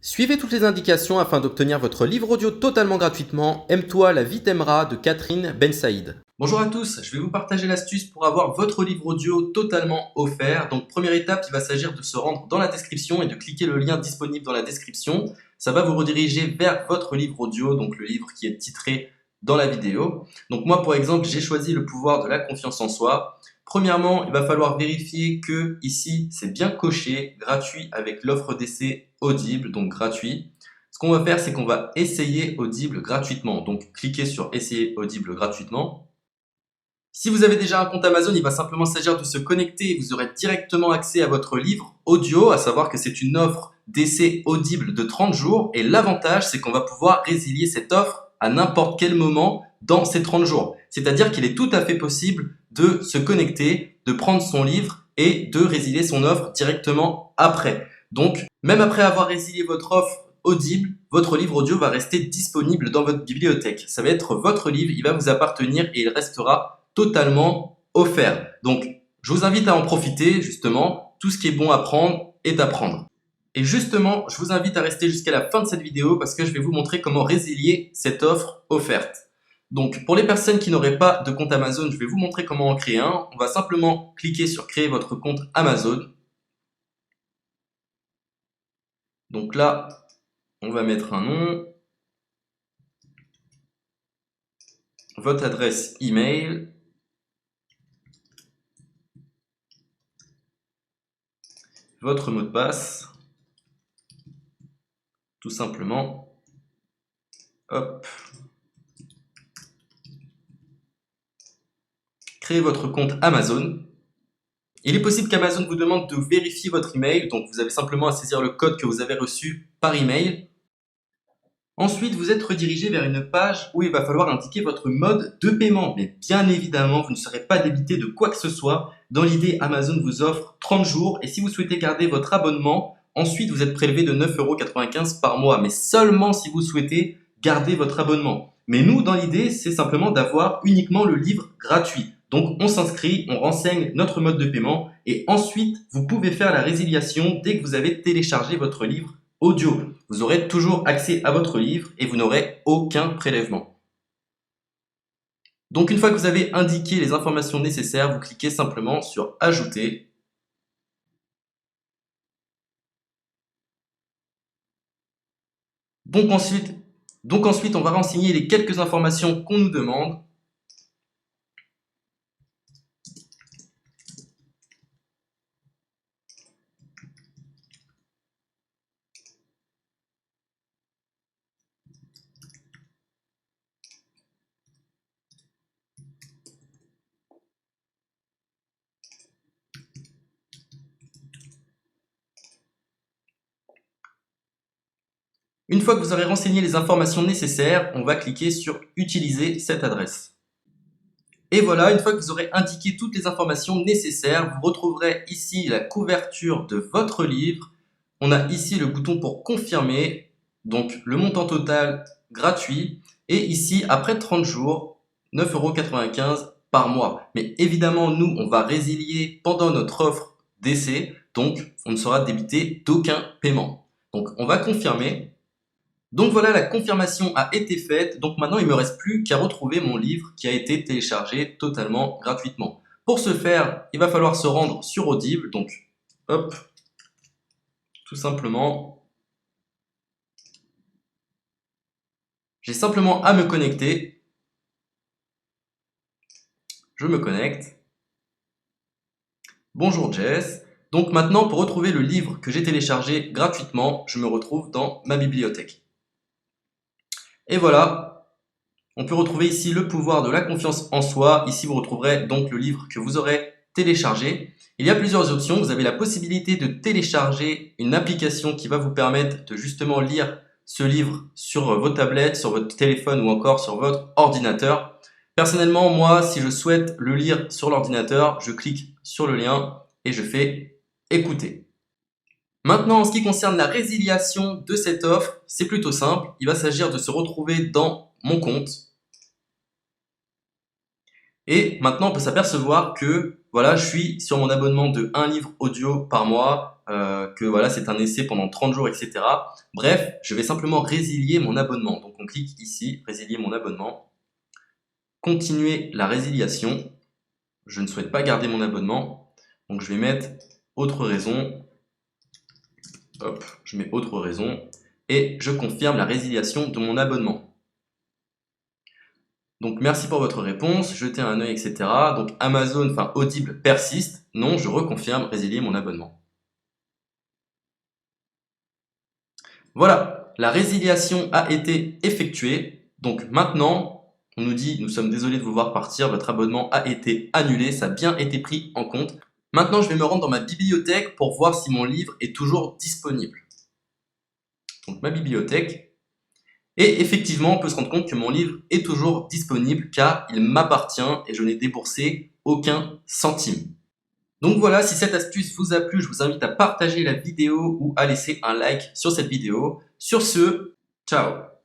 Suivez toutes les indications afin d'obtenir votre livre audio totalement gratuitement. Aime-toi, la vie t'aimera de Catherine Ben Saïd. Bonjour à tous, je vais vous partager l'astuce pour avoir votre livre audio totalement offert. Donc première étape, il va s'agir de se rendre dans la description et de cliquer le lien disponible dans la description. Ça va vous rediriger vers votre livre audio, donc le livre qui est titré dans la vidéo. Donc moi par exemple, j'ai choisi le pouvoir de la confiance en soi. Premièrement, il va falloir vérifier que ici c'est bien coché, gratuit avec l'offre d'essai Audible, donc gratuit. Ce qu'on va faire, c'est qu'on va essayer Audible gratuitement. Donc cliquez sur essayer Audible gratuitement. Si vous avez déjà un compte Amazon, il va simplement s'agir de se connecter et vous aurez directement accès à votre livre audio, à savoir que c'est une offre d'essai Audible de 30 jours. Et l'avantage, c'est qu'on va pouvoir résilier cette offre à n'importe quel moment dans ces 30 jours. C'est-à-dire qu'il est tout à fait possible de se connecter, de prendre son livre et de résilier son offre directement après. Donc, même après avoir résilié votre offre Audible, votre livre audio va rester disponible dans votre bibliothèque. Ça va être votre livre, il va vous appartenir et il restera totalement offert. Donc, je vous invite à en profiter, justement. Tout ce qui est bon à prendre est à prendre. Et justement, je vous invite à rester jusqu'à la fin de cette vidéo parce que je vais vous montrer comment résilier cette offre offerte. Donc, pour les personnes qui n'auraient pas de compte Amazon, je vais vous montrer comment en créer un. On va simplement cliquer sur créer votre compte Amazon. Donc là, on va mettre un nom, votre adresse email, votre mot de passe, tout simplement. Hop. Créez votre compte Amazon. Il est possible qu'Amazon vous demande de vérifier votre email, donc vous avez simplement à saisir le code que vous avez reçu par email. Ensuite, vous êtes redirigé vers une page où il va falloir indiquer votre mode de paiement. Mais bien évidemment, vous ne serez pas débité de quoi que ce soit. Dans l'idée, Amazon vous offre 30 jours et si vous souhaitez garder votre abonnement, ensuite vous êtes prélevé de 9,95 € par mois, mais seulement si vous souhaitez garder votre abonnement. Mais nous, dans l'idée, c'est simplement d'avoir uniquement le livre gratuit. Donc on s'inscrit, on renseigne notre mode de paiement et ensuite vous pouvez faire la résiliation dès que vous avez téléchargé votre livre audio. Vous aurez toujours accès à votre livre et vous n'aurez aucun prélèvement. Donc une fois que vous avez indiqué les informations nécessaires, vous cliquez simplement sur ajouter. Donc ensuite, on va renseigner les quelques informations qu'on nous demande. Une fois que vous aurez renseigné les informations nécessaires, on va cliquer sur « Utiliser cette adresse ». Et voilà, une fois que vous aurez indiqué toutes les informations nécessaires, vous retrouverez ici la couverture de votre livre. On a ici le bouton pour confirmer, donc le montant total gratuit. Et ici, après 30 jours, 9,95 € par mois. Mais évidemment, nous, on va résilier pendant notre offre d'essai, donc on ne sera débité d'aucun paiement. Donc on va confirmer. Donc voilà, la confirmation a été faite, donc maintenant il ne me reste plus qu'à retrouver mon livre qui a été téléchargé totalement gratuitement. Pour ce faire, il va falloir se rendre sur Audible, donc hop, tout simplement. J'ai simplement à me connecter. Je me connecte. Bonjour Jess. Donc maintenant, pour retrouver le livre que j'ai téléchargé gratuitement, je me retrouve dans ma bibliothèque. Et voilà, on peut retrouver ici le pouvoir de la confiance en soi. Ici, vous retrouverez donc le livre que vous aurez téléchargé. Il y a plusieurs options. Vous avez la possibilité de télécharger une application qui va vous permettre de justement lire ce livre sur vos tablettes, sur votre téléphone ou encore sur votre ordinateur. Personnellement, moi, si je souhaite le lire sur l'ordinateur, je clique sur le lien et je fais écouter. Maintenant, en ce qui concerne la résiliation de cette offre, c'est plutôt simple. Il va s'agir de se retrouver dans mon compte. Et maintenant, on peut s'apercevoir que voilà, je suis sur mon abonnement de 1 livre audio par mois. que voilà, c'est un essai pendant 30 jours, etc. Bref, je vais simplement résilier mon abonnement. Donc on clique ici, résilier mon abonnement. Continuer la résiliation. Je ne souhaite pas garder mon abonnement. Donc je vais mettre autre raison. Hop, je mets autre raison. Et je confirme la résiliation de mon abonnement. Donc merci pour votre réponse, jetez un œil, etc. Donc Amazon, enfin Audible persiste. Non, je reconfirme, résilier mon abonnement. Voilà, la résiliation a été effectuée. Donc maintenant, on nous dit, nous sommes désolés de vous voir partir, votre abonnement a été annulé, ça a bien été pris en compte. Maintenant, je vais me rendre dans ma bibliothèque pour voir si mon livre est toujours disponible. Donc ma bibliothèque. Et effectivement, on peut se rendre compte que mon livre est toujours disponible car il m'appartient et je n'ai déboursé aucun centime. Donc voilà, si cette astuce vous a plu, je vous invite à partager la vidéo ou à laisser un like sur cette vidéo. Sur ce, ciao!